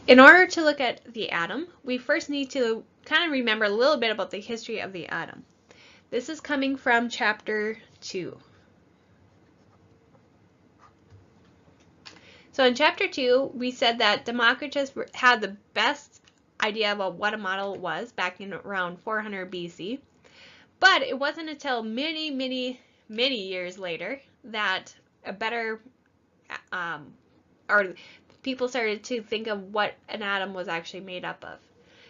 In order to look at the atom, we first need to kind of remember a little bit about the history of the atom. This is coming from chapter 2. So in chapter 2, we said that Democritus had the best idea about what a model was back in around 400 BC. But it wasn't until many years later that a better, or people started to think of what an atom was actually made up of.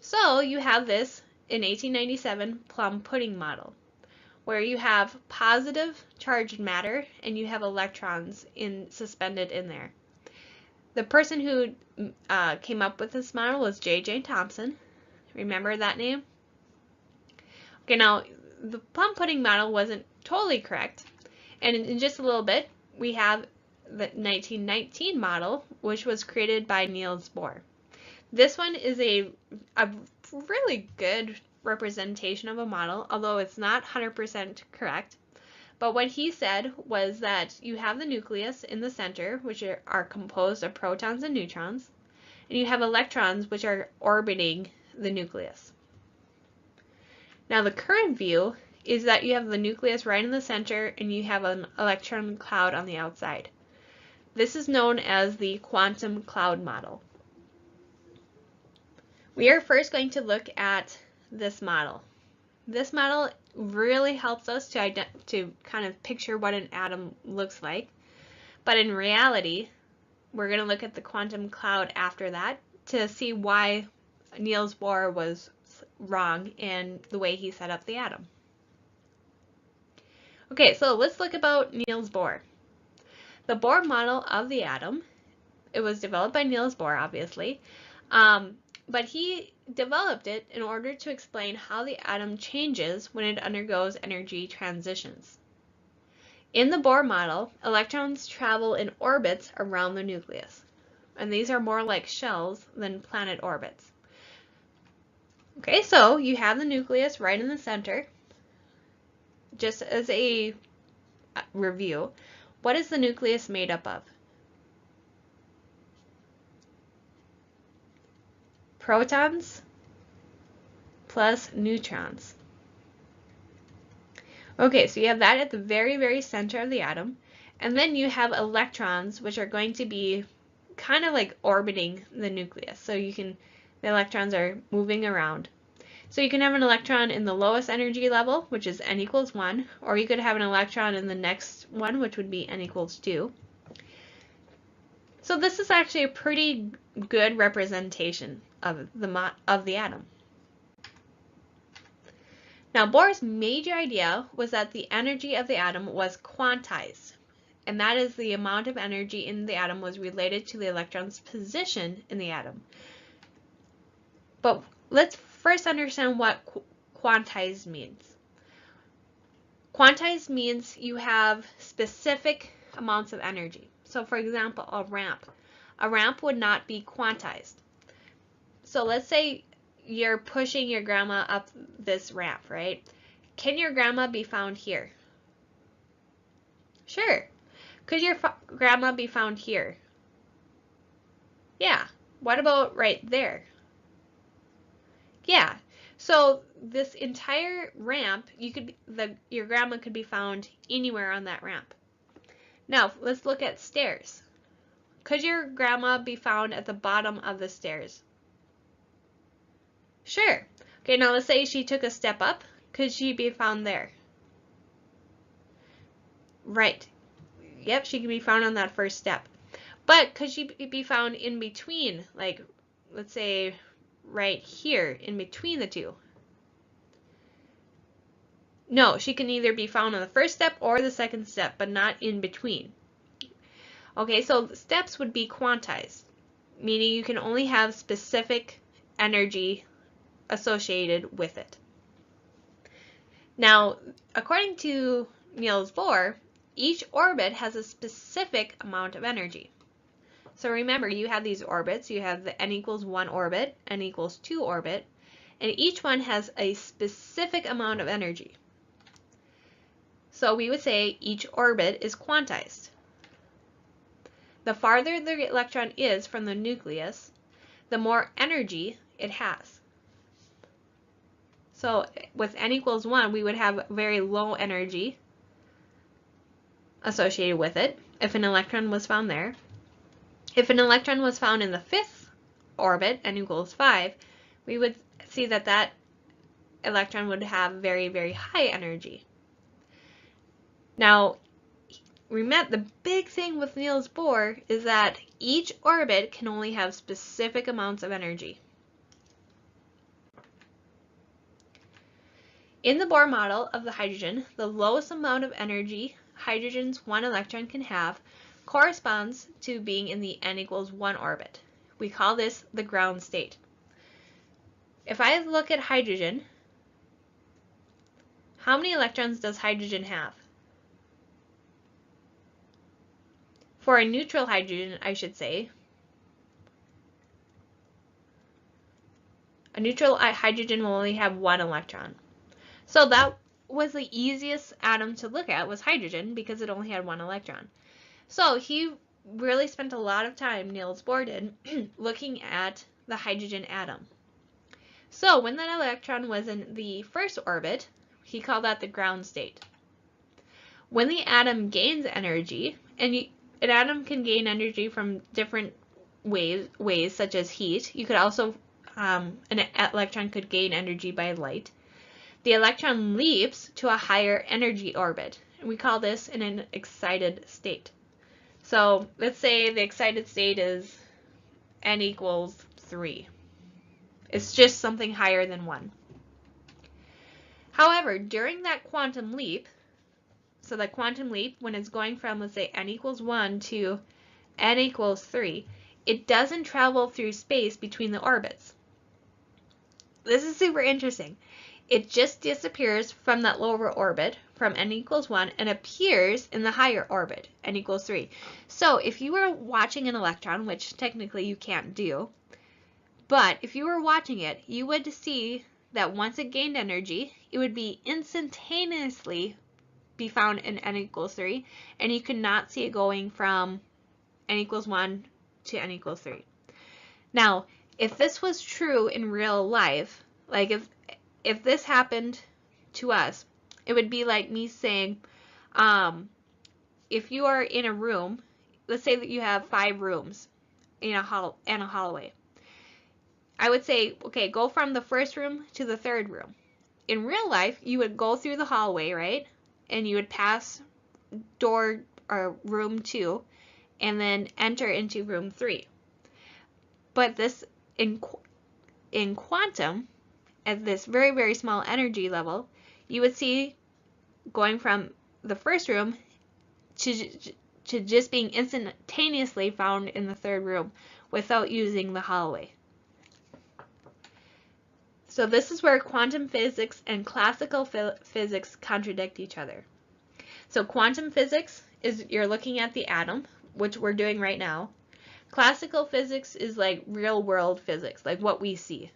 So you have this in 1897 plum pudding model, where you have positive charged matter and you have electrons suspended in there. The person who came up with this model was J.J. Thomson. Remember that name? Okay, now the plum pudding model wasn't totally correct, and in just a little bit we have the 1919 model, which was created by Niels Bohr. This one is a really good representation of a model, although it's not 100% correct. But what he said was that you have the nucleus in the center, which are composed of protons and neutrons, and you have electrons which are orbiting the nucleus. Now the current view is that you have the nucleus right in the center and you have an electron cloud on the outside. This is known as the quantum cloud model. We are first going to look at this model. This model really helps us to kind of picture what an atom looks like. But in reality, we're going to look at the quantum cloud after that to see why Niels Bohr was wrong in the way he set up the atom. Okay, so let's look about Niels Bohr. The Bohr model of the atom, it was developed by Niels Bohr, obviously, but he developed it in order to explain how the atom changes when it undergoes energy transitions. In the Bohr model, electrons travel in orbits around the nucleus, and these are more like shells than planet orbits. Okay, so you have the nucleus right in the center. Just as a review, what is the nucleus made up of? Protons plus neutrons. Okay, so you have that at the very center of the atom, and then you have electrons, which are going to be kind of like orbiting the nucleus. So the electrons are moving around. So you can have an electron in the lowest energy level, which is n equals 1, or you could have an electron in the next one, which would be n equals 2. So this is actually a pretty good representation of the atom. Now Bohr's major idea was that the energy of the atom was quantized, and that is the amount of energy in the atom was related to the electron's position in the atom. But let's first understand what quantized means. Quantized means you have specific amounts of energy. So for example, a ramp would not be quantized. So let's say you're pushing your grandma up this ramp, right? Can your grandma be found here? Sure. Could your grandma be found here? Yeah. What about right there? Yeah. So this entire ramp, your grandma could be found anywhere on that ramp. Now let's look at stairs. Could your grandma be found at the bottom of the stairs? Sure. Okay, now let's say she took a step up. Could she be found there? Right. Yep, she can be found on that first step. But could she be found in between, like, let's say right here, in between the two? No, she can either be found on the first step or the second step, but not in between. Okay, so the steps would be quantized, meaning you can only have specific energy associated with it. Now, according to Niels Bohr, each orbit has a specific amount of energy. So remember, you have these orbits. You have the n equals 1 orbit, n equals 2 orbit, and each one has a specific amount of energy. So we would say each orbit is quantized. The farther the electron is from the nucleus, the more energy it has. So with n equals 1, we would have very low energy associated with it if an electron was found there. If an electron was found in the 5th orbit, n equals 5, we would see that that electron would have very, very high energy. Now, remember, the big thing with Niels Bohr is that each orbit can only have specific amounts of energy. In the Bohr model of the hydrogen, the lowest amount of energy hydrogen's one electron can have corresponds to being in the n equals 1 orbit. We call this the ground state. If I look at hydrogen, how many electrons does hydrogen have? For a neutral hydrogen, I should say, a neutral hydrogen will only have 1 electron. So that was the easiest atom to look at, was hydrogen, because it only had 1 electron. So he really spent a lot of time, Niels Bohr did, looking at the hydrogen atom. So when that electron was in the 1st orbit, he called that the ground state. When the atom gains energy, and an atom can gain energy from different ways such as heat. You could also, an electron could gain energy by light. The electron leaps to a higher energy orbit, and we call this an excited state. So let's say the excited state is n equals 3. It's just something higher than 1. However, during that quantum leap, so the quantum leap, when it's going from, let's say, n equals 1 to n equals 3, it doesn't travel through space between the orbits. This is super interesting. It just disappears from that lower orbit, from n equals 1, and appears in the higher orbit, n equals 3. So if you were watching an electron, which technically you can't do, but if you were watching it, you would see that once it gained energy, it would be instantaneously be found in n equals 3, and you could not see it going from n equals 1 to n equals 3. Now, if this was true in real life, like if this happened to us, it would be like me saying, if you are in a room, let's say that you have 5 rooms in a hallway. I would say, okay, go from the 1st room to the 3rd room. In real life, you would go through the hallway, right? And you would pass door or room 2 and then enter into room 3. But this in quantum, at this very, very small energy level, you would see going from the 1st room to just being instantaneously found in the 3rd room without using the hallway. So this is where quantum physics and classical physics contradict each other. So quantum physics is you're looking at the atom, which we're doing right now. Classical physics is like real world physics, like what we see.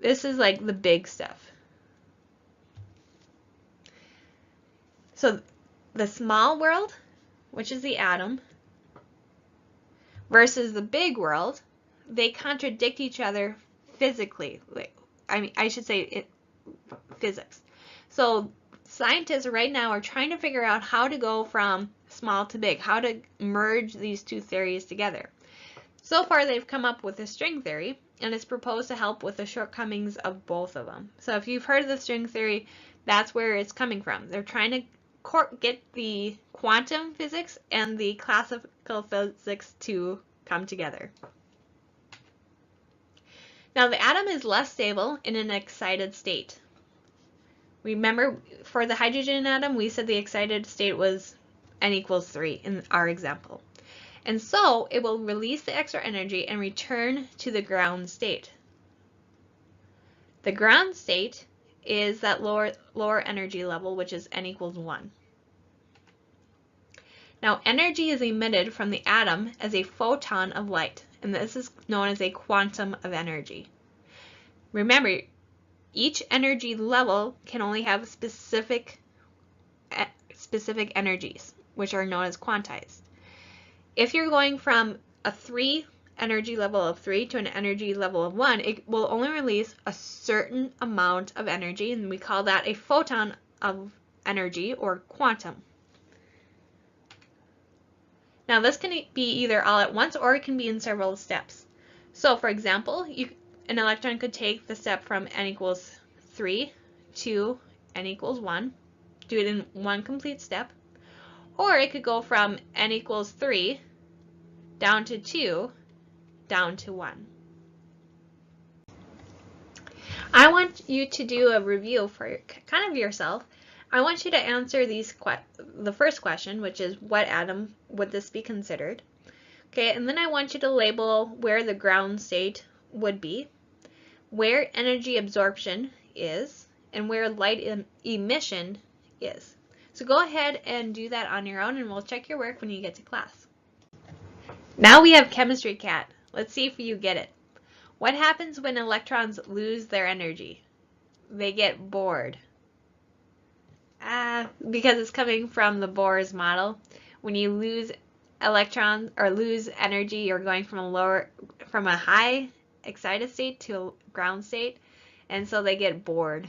This is like the big stuff. So the small world, which is the atom, versus the big world, they contradict each other physically. I should say physics. So scientists right now are trying to figure out how to go from small to big, how to merge these two theories together. So far, they've come up with a string theory, and it's proposed to help with the shortcomings of both of them. So if you've heard of the string theory, that's where it's coming from. They're trying to get the quantum physics and the classical physics to come together. Now, the atom is less stable in an excited state. Remember, for the hydrogen atom, we said the excited state was n equals 3 in our example. And so, it will release the extra energy and return to the ground state. The ground state is that lower energy level, which is n equals 1. Now, energy is emitted from the atom as a photon of light, and this is known as a quantum of energy. Remember, each energy level can only have specific energies, which are known as quantized. If you're going from a 3 energy level of 3 to an energy level of 1, it will only release a certain amount of energy, and we call that a photon of energy or quantum. Now this can be either all at once or it can be in several steps. So for example, an electron could take the step from n equals 3 to n equals 1, do it in one complete step, or it could go from n equals 3 down to 2 down to 1. I want you to do a review for kind of yourself. I want you to answer the first question, which is what atom would this be considered? Okay, and then I want you to label where the ground state would be, where energy absorption is, and where light emission is. So go ahead and do that on your own, and we'll check your work when you get to class. Now we have Chemistry Cat. Let's see if you get it. What happens when electrons lose their energy? They get bored. Because it's coming from the Bohr's model. When you lose electrons or lose energy, you're going from a high excited state to a ground state, and so they get bored.